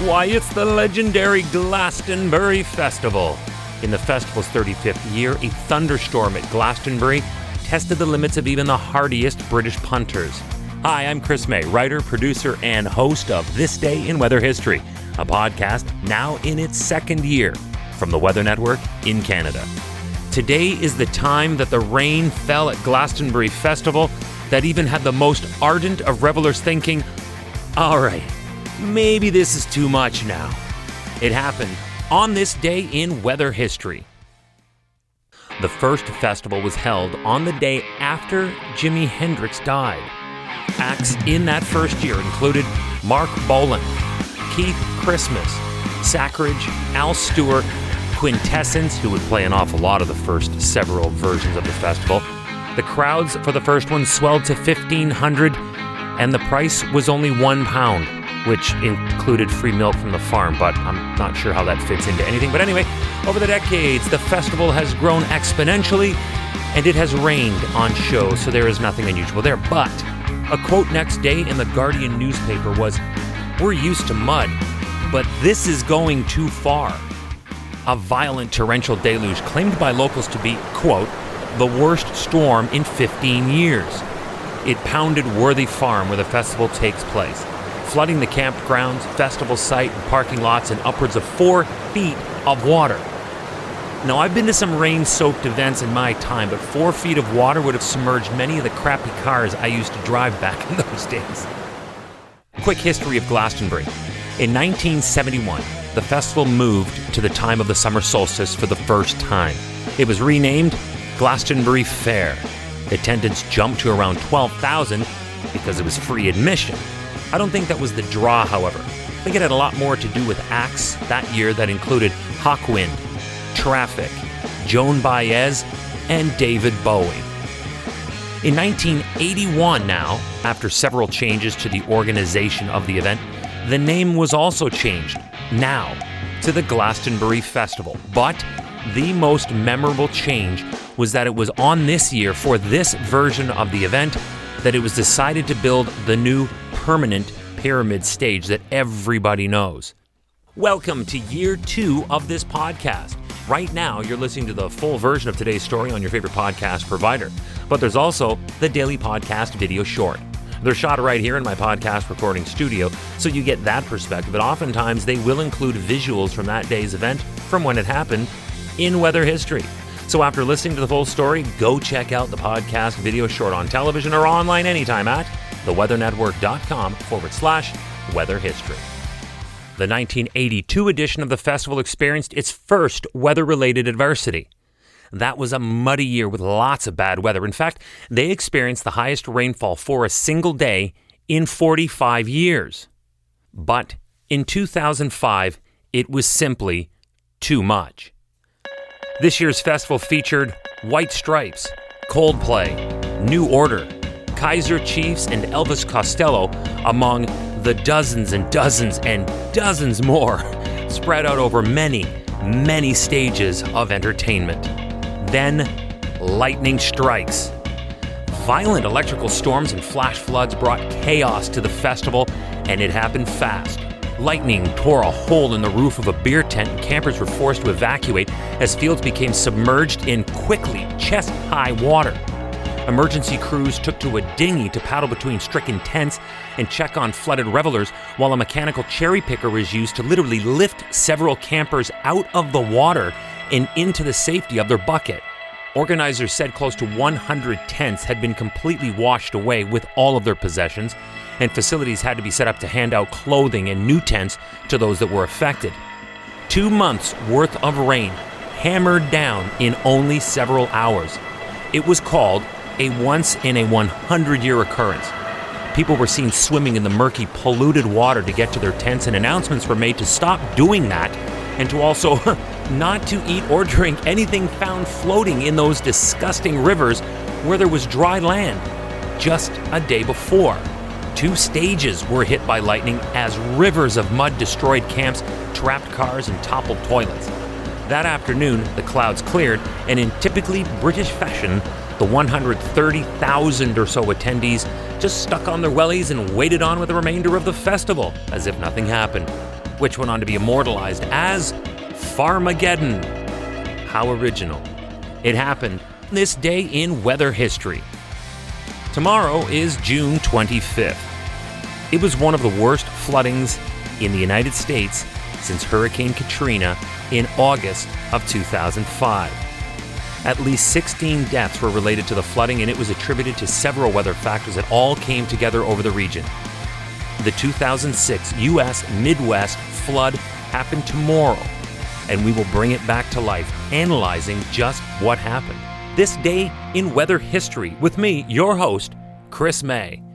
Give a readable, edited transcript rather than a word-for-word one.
Why, it's the legendary Glastonbury Festival. In the festival's 35th year, a thunderstorm at Glastonbury tested the limits of even the hardiest British punters. Hi, I'm Chris May, writer, producer, and host of This Day in Weather History, a podcast now in its second year from the Weather Network in Canada. Today is the time that the rain fell at Glastonbury Festival that even had the most ardent of revelers thinking, all right, maybe this is too much now. It happened on this day in weather history. The first festival was held on the day after Jimi Hendrix died. Acts in that first year included Mark Bolan, Keith Christmas, Sacrilege, Al Stewart, Quintessence, who would play an awful lot of the first several versions of the festival. The crowds for the first one swelled to 1,500, and the price was only £1, which included free milk from the farm, but I'm not sure how that fits into anything. But anyway, over the decades, the festival has grown exponentially, and it has rained on shows, so there is nothing unusual there. But a quote next day in the Guardian newspaper was, "We're used to mud, but this is going too far." A violent torrential deluge claimed by locals to be, quote, the worst storm in 15 years. It pounded Worthy Farm, where the festival takes place, flooding the campgrounds, festival site, and parking lots in upwards of 4 feet of water. Now, I've been to some rain-soaked events in my time, but 4 feet of water would have submerged many of the crappy cars I used to drive back in those days. Quick history of Glastonbury. In 1971, the festival moved to the time of the summer solstice for the first time. It was renamed Glastonbury Fair. Attendance jumped to around 12,000 because it was free admission. I don't think that was the draw, however. I think it had a lot more to do with acts that year that included Hawkwind, Traffic, Joan Baez, and David Bowie. In 1981 now, after several changes to the organization of the event, the name was also changed, now, to the Glastonbury Festival. But the most memorable change was that it was on this year, for this version of the event, that it was decided to build the new permanent pyramid stage that everybody knows. Welcome to year 2 of this podcast. Right now, you're listening to the full version of today's story on your favorite podcast provider. But there's also the daily podcast video short. They're shot right here in my podcast recording studio, so you get that perspective. But oftentimes, they will include visuals from that day's event, from when it happened, in weather history. So after listening to the full story, go check out the podcast video short on television or online anytime at theweathernetwork.com/weather history. The 1982 edition of the festival experienced its first weather-related adversity. That was a muddy year with lots of bad weather. In fact, they experienced the highest rainfall for a single day in 45 years. But in 2005, it was simply too much. This year's festival featured White Stripes, Coldplay, New Order, Kaiser Chiefs, and Elvis Costello, among the dozens and dozens and dozens more spread out over many, many stages of entertainment. Then, lightning strikes. Violent electrical storms and flash floods brought chaos to the festival, and it happened fast. Lightning tore a hole in the roof of a beer tent, and campers were forced to evacuate as fields became submerged in quickly chest-high water. Emergency crews took to a dinghy to paddle between stricken tents and check on flooded revelers, while a mechanical cherry picker was used to literally lift several campers out of the water and into the safety of their bucket. Organizers said close to 100 tents had been completely washed away with all of their possessions, and facilities had to be set up to hand out clothing and new tents to those that were affected. 2 months worth of rain hammered down in only several hours. It was called a once-in-a-100-year occurrence. People were seen swimming in the murky, polluted water to get to their tents, and announcements were made to stop doing that and to also not to eat or drink anything found floating in those disgusting rivers where there was dry land. Just a day before, 2 stages were hit by lightning as rivers of mud destroyed camps, trapped cars, and toppled toilets. That afternoon, the clouds cleared, and in typically British fashion, the 130,000 or so attendees just stuck on their wellies and waited on with the remainder of the festival, as if nothing happened. which went on to be immortalized as Farmageddon. How original. It happened this day in weather history. Tomorrow is June 25th. It was one of the worst floodings in the United States since Hurricane Katrina in August of 2005. At least 16 deaths were related to the flooding, and it was attributed to several weather factors that all came together over the region. The 2006 U.S. Midwest flood happened tomorrow, and we will bring it back to life, analyzing just what happened. This day in weather history with me, your host, Chris May.